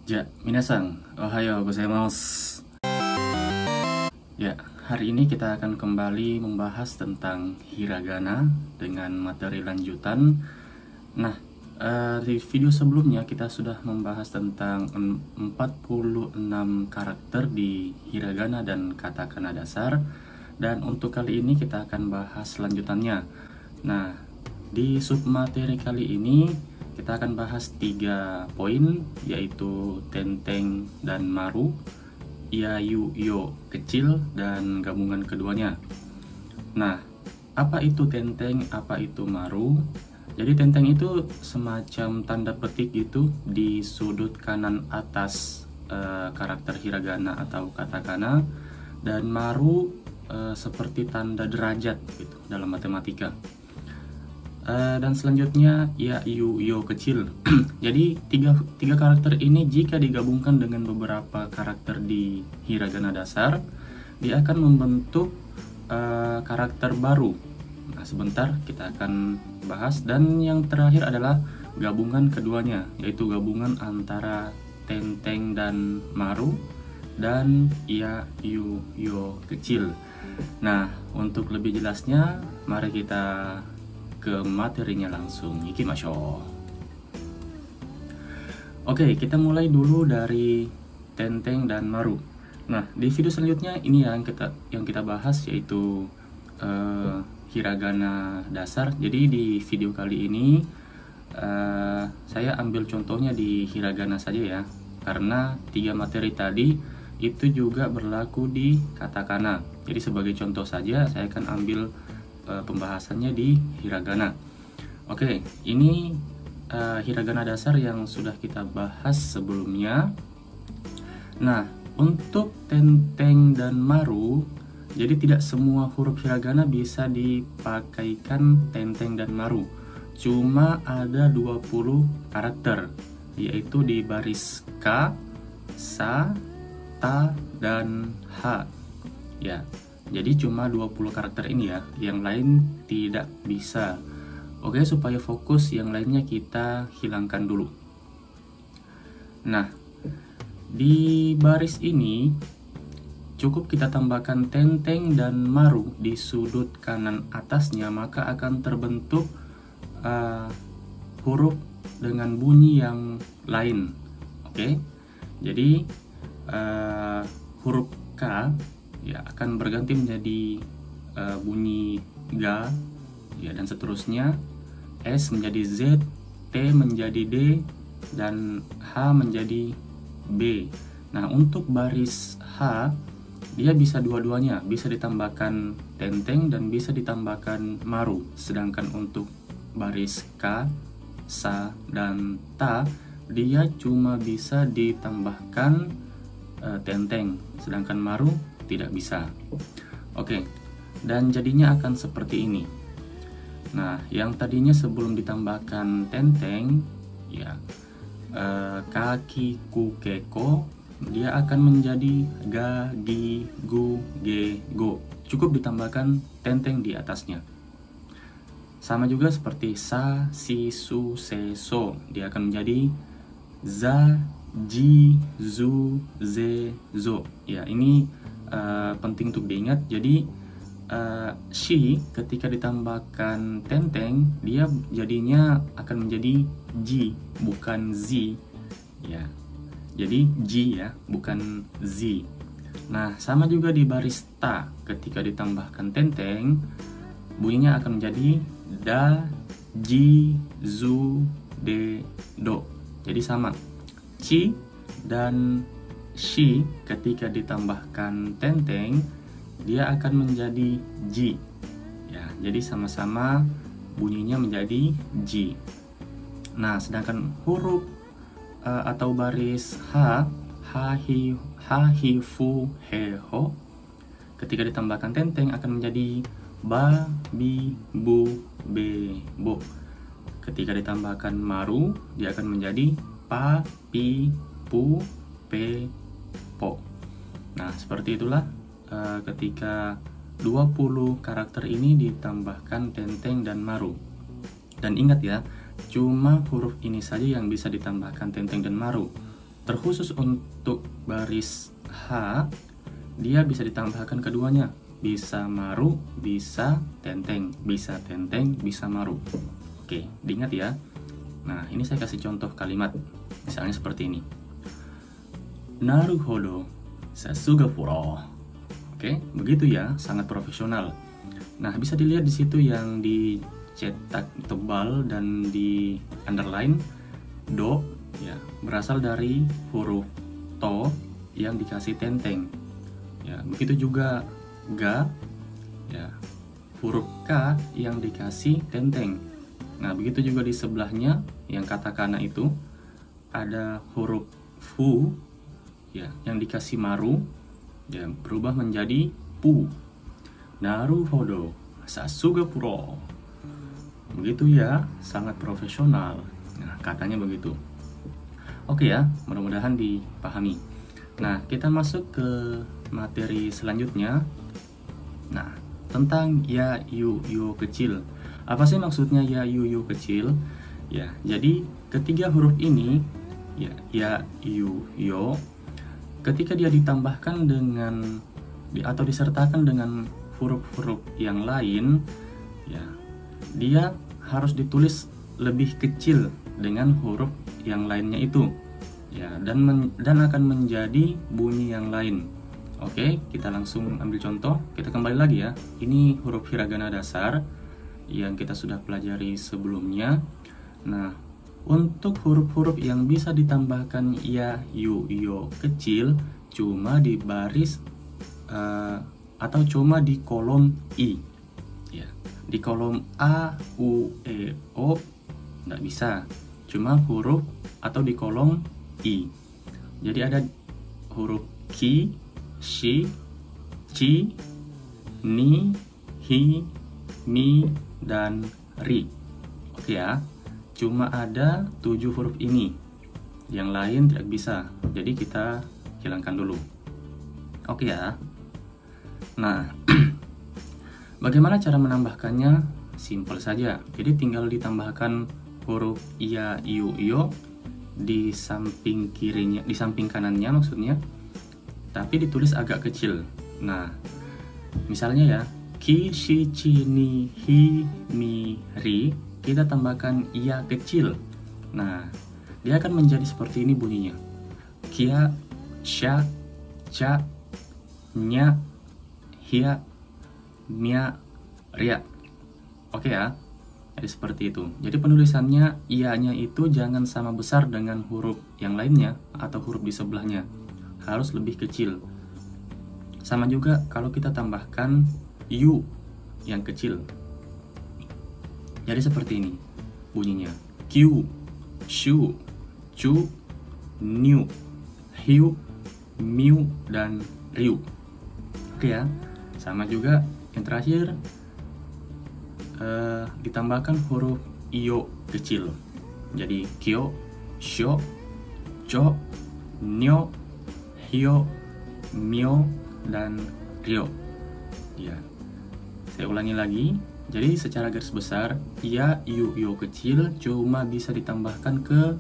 Ya, minasan, ohayo gozaimasu. Ya, hari ini kita akan kembali membahas tentang hiragana dengan materi lanjutan. Nah, di video sebelumnya kita sudah membahas tentang 46 karakter di hiragana dan katakana dasar. Dan untuk kali ini kita akan bahas lanjutannya. Nah, di submateri kali ini kita akan bahas 3 poin, yaitu tenteng dan maru, yayu yo kecil, dan gabungan keduanya. Nah, apa itu tenteng, apa itu maru? Jadi tenteng itu semacam tanda petik gitu di sudut kanan atas karakter hiragana atau katakana, dan maru seperti tanda derajat gitu dalam matematika. Dan selanjutnya yayu yo kecil. Jadi tiga karakter ini jika digabungkan dengan beberapa karakter di hiragana dasar, dia akan membentuk karakter baru. Nah, sebentar kita akan bahas. Dan yang terakhir adalah gabungan keduanya, yaitu gabungan antara tenteng dan maru dan yayu yo kecil. Nah, untuk lebih jelasnya mari kita ke materinya langsung. Ikimashou. Oke, kita mulai dulu dari tenteng dan maru. Nah, di video selanjutnya ini yang kita bahas, yaitu hiragana dasar. Jadi di video kali ini saya ambil contohnya di hiragana saja ya, karena 3 materi tadi itu juga berlaku di katakana. Jadi sebagai contoh saja saya akan ambil pembahasannya di hiragana. Oke, ini hiragana dasar yang sudah kita bahas sebelumnya. Nah, untuk tenteng dan maru, jadi tidak semua huruf hiragana bisa dipakaikan tenteng dan maru. Cuma ada 20 karakter, yaitu di baris K, Sa, Ta, dan H. Ya. Jadi cuma 20 karakter ini ya, yang lain tidak bisa. Oke, supaya fokus yang lainnya kita hilangkan dulu. Nah, di baris ini cukup kita tambahkan tenteng dan maru di sudut kanan atasnya, maka akan terbentuk huruf dengan bunyi yang lain. Oke, jadi huruf K ya akan berganti menjadi bunyi ga ya, dan seterusnya. S menjadi Z, T menjadi D, dan H menjadi B. Nah, untuk baris H dia bisa dua-duanya, bisa ditambahkan tenteng dan bisa ditambahkan maru. Sedangkan untuk baris K, Sa, dan Ta dia cuma bisa ditambahkan tenteng, sedangkan maru tidak bisa. Oke, dan jadinya akan seperti ini. Nah, yang tadinya sebelum ditambahkan tenteng ya, kaki ku keko, dia akan menjadi ga gi gu ge go. Cukup ditambahkan tenteng di atasnya. Sama juga seperti sa si su se so, dia akan menjadi za ji zu ze zo. Ya, ini penting untuk diingat. Jadi shi ketika ditambahkan tenteng dia jadinya akan menjadi ji, bukan zi ya. Jadi ji ya, bukan zi. Nah, sama juga di baris ta, ketika ditambahkan tenteng bunyinya akan menjadi da ji zu de do. Jadi sama. Ci dan shi ketika ditambahkan tenteng dia akan menjadi ji ya, jadi sama-sama bunyinya menjadi ji. Nah, sedangkan huruf atau baris H, ha hi fu he ho, ketika ditambahkan tenteng akan menjadi ba bi bu be bo. Ketika ditambahkan maru dia akan menjadi pa pi pu pe po. Nah, seperti itulah ketika 20 karakter ini ditambahkan tenteng dan maru. Dan ingat ya, cuma huruf ini saja yang bisa ditambahkan tenteng dan maru. terkhusus untuk baris H, dia bisa ditambahkan keduanya, bisa maru, bisa tenteng, bisa maru. Oke, diingat ya. Nah, ini saya kasih contoh kalimat, misalnya seperti ini. Naruhodo, sasuga puro. Oke, begitu ya, sangat profesional. Nah, bisa dilihat di situ yang dicetak tebal dan di underline do, ya, berasal dari huruf to yang dikasih tenteng. Ya, begitu juga ga, ya, huruf k yang dikasih tenteng. Nah, begitu juga di sebelahnya yang katakana itu ada huruf fu, ya, yang dikasih maru, ya, berubah menjadi pu. Naruhodo, sasuga puro. Begitu ya, sangat profesional. Nah, katanya begitu. Oke ya, mudah-mudahan dipahami. Nah, kita masuk ke materi selanjutnya. Nah, tentang ya, yu, yo kecil. Apa sih maksudnya ya, yu, yo kecil? Ya, jadi ketiga huruf ini, ya, yu, yo, ketika dia ditambahkan dengan atau disertakan dengan huruf-huruf yang lain, ya, dia harus ditulis lebih kecil dengan huruf yang lainnya itu, ya, dan akan menjadi bunyi yang lain. Oke, kita langsung ambil contoh. Kita kembali lagi ya. Ini huruf hiragana dasar yang kita sudah pelajari sebelumnya. Nah, untuk huruf-huruf yang bisa ditambahkan ya, yu, yo kecil cuma di baris atau cuma di kolom i, ya. Di kolom a, u, e, o nggak bisa, cuma huruf atau di kolom i. Jadi ada huruf ki, shi, chi, ni, hi, mi, dan ri. Oke ya, cuma ada 7 huruf ini, yang lain tidak bisa, jadi kita hilangkan dulu. Oke ya. Nah, bagaimana cara menambahkannya? Simpel saja. Jadi tinggal ditambahkan huruf iya, iu, iyo di samping kirinya, di samping kanannya maksudnya, tapi ditulis agak kecil. Nah, misalnya ya, ki, shi, chi, ni, hi, mi, ri, kita tambahkan iya kecil. Nah, dia akan menjadi seperti ini bunyinya. Kia, sha, cha, nya, hia, mia, ria. Oke ya. Jadi seperti itu. Jadi penulisannya iya-nya itu jangan sama besar dengan huruf yang lainnya atau huruf di sebelahnya. Harus lebih kecil. Sama juga kalau kita tambahkan yu yang kecil. Jadi seperti ini bunyinya. Q, shu, chu, new, hiu, miu, dan riu. Oke ya. Sama juga yang terakhir, ditambahkan huruf iyo kecil. Jadi kyo, sho, cho, nyo, hyo, myo, dan ryo. Ya, saya ulangi lagi. Jadi secara garis besar, ya, yu, yo kecil cuma bisa ditambahkan ke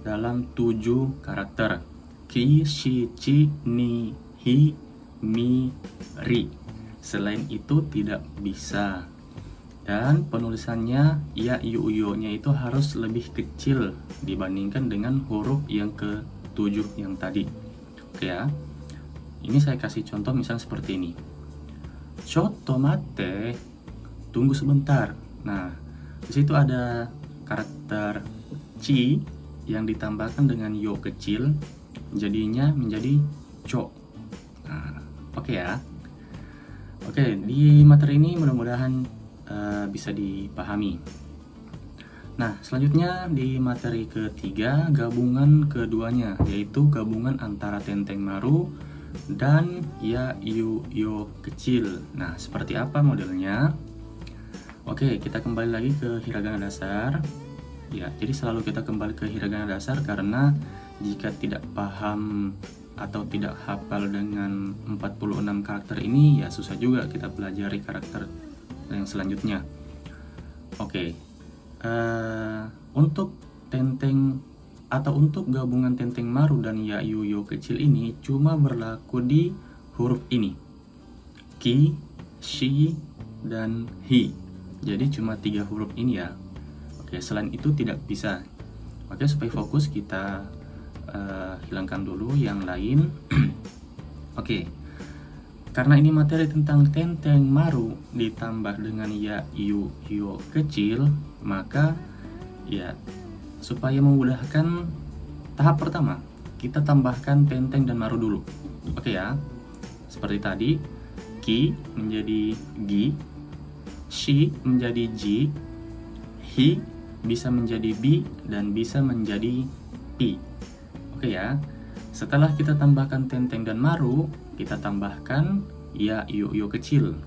dalam 7 karakter. Ki, shi, chi, ni, hi, mi, ri. Selain itu tidak bisa. Dan penulisannya ya, yu, yo nya itu harus lebih kecil dibandingkan dengan huruf yang ke-7 yang tadi. Oke ya. Ini saya kasih contoh misalnya seperti ini. Chotto matte, tunggu sebentar. Nah, di situ ada karakter chi yang ditambahkan dengan yo kecil, jadinya menjadi cho. Nah, oke ya. Oke, di materi ini mudah-mudahan bisa dipahami. Nah, selanjutnya di materi ketiga, gabungan keduanya, yaitu gabungan antara tenteng maru dan ya, yu, yo kecil. Nah, seperti apa modelnya? Oke, kita kembali lagi ke hiragana dasar. Ya, jadi selalu kita kembali ke hiragana dasar karena jika tidak paham atau tidak hafal dengan 46 karakter ini, ya susah juga kita pelajari karakter yang selanjutnya. Oke, untuk tenteng atau untuk gabungan tenteng maru dan ya yu yo kecil ini cuma berlaku di huruf ini, ki, shi, dan hi. Jadi cuma 3 huruf ini ya. Oke, selain itu tidak bisa. Oke, supaya fokus kita hilangkan dulu yang lain. Oke, karena ini materi tentang tenteng maru ditambah dengan ya yu yo kecil, maka ya supaya memudahkan tahap pertama, kita tambahkan tenteng dan maru dulu. Oke ya, seperti tadi, ki menjadi gi, shi menjadi ji, hi bisa menjadi bi, dan bisa menjadi pi. Oke ya, setelah kita tambahkan tenteng dan maru, kita tambahkan ya yu yo kecil.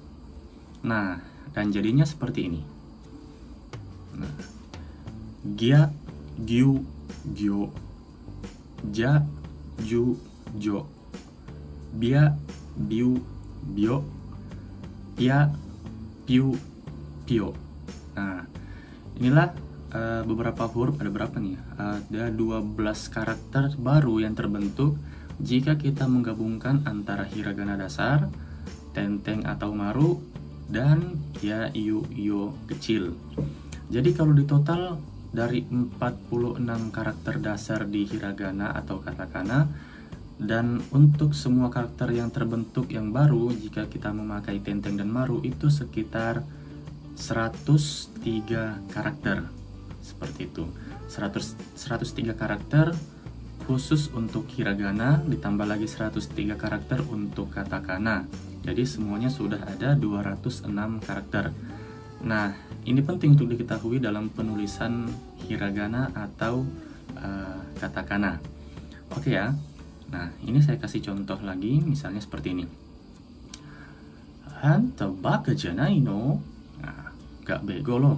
Nah, dan jadinya seperti ini. Nah, gia, gyu, gyo, ja, ju, jo, bia, biu, bio, pia, piu, pio. Nah, inilah beberapa huruf. Ada berapa nih? Ada 12 karakter baru yang terbentuk jika kita menggabungkan antara hiragana dasar, tenteng atau maru, dan ya yu yo kecil. Jadi kalau di total dari 46 karakter dasar di hiragana atau katakana, dan untuk semua karakter yang terbentuk yang baru jika kita memakai tenteng dan maru itu sekitar 103 karakter. Seperti itu. 103 karakter khusus untuk hiragana, ditambah lagi 103 karakter untuk katakana. Jadi semuanya sudah ada 206 karakter. Nah, ini penting untuk diketahui dalam penulisan hiragana atau katakana. Oke ya. Nah, ini saya kasih contoh lagi, misalnya seperti ini. Hanta baka janai no? Nah, gak bego loh.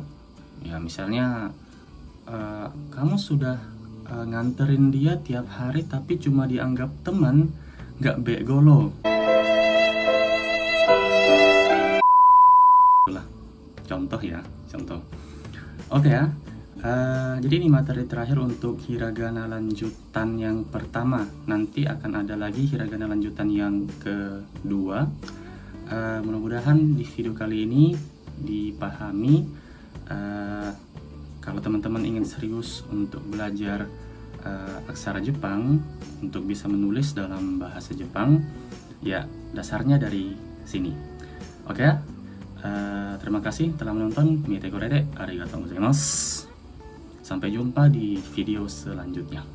Ya, misalnya kamu sudah nganterin dia tiap hari tapi cuma dianggap teman, gak bego loh. Itulah contoh ya, contoh. Oke ya. Jadi ini materi terakhir untuk hiragana lanjutan yang pertama. Nanti akan ada lagi hiragana lanjutan yang kedua. Mudah-mudahan di video kali ini dipahami. Kalau teman-teman ingin serius untuk belajar aksara Jepang untuk bisa menulis dalam bahasa Jepang, ya dasarnya dari sini. Oke ya? Terima kasih telah menonton. Mite korede, arigatou gozaimasu. Sampai jumpa di video selanjutnya.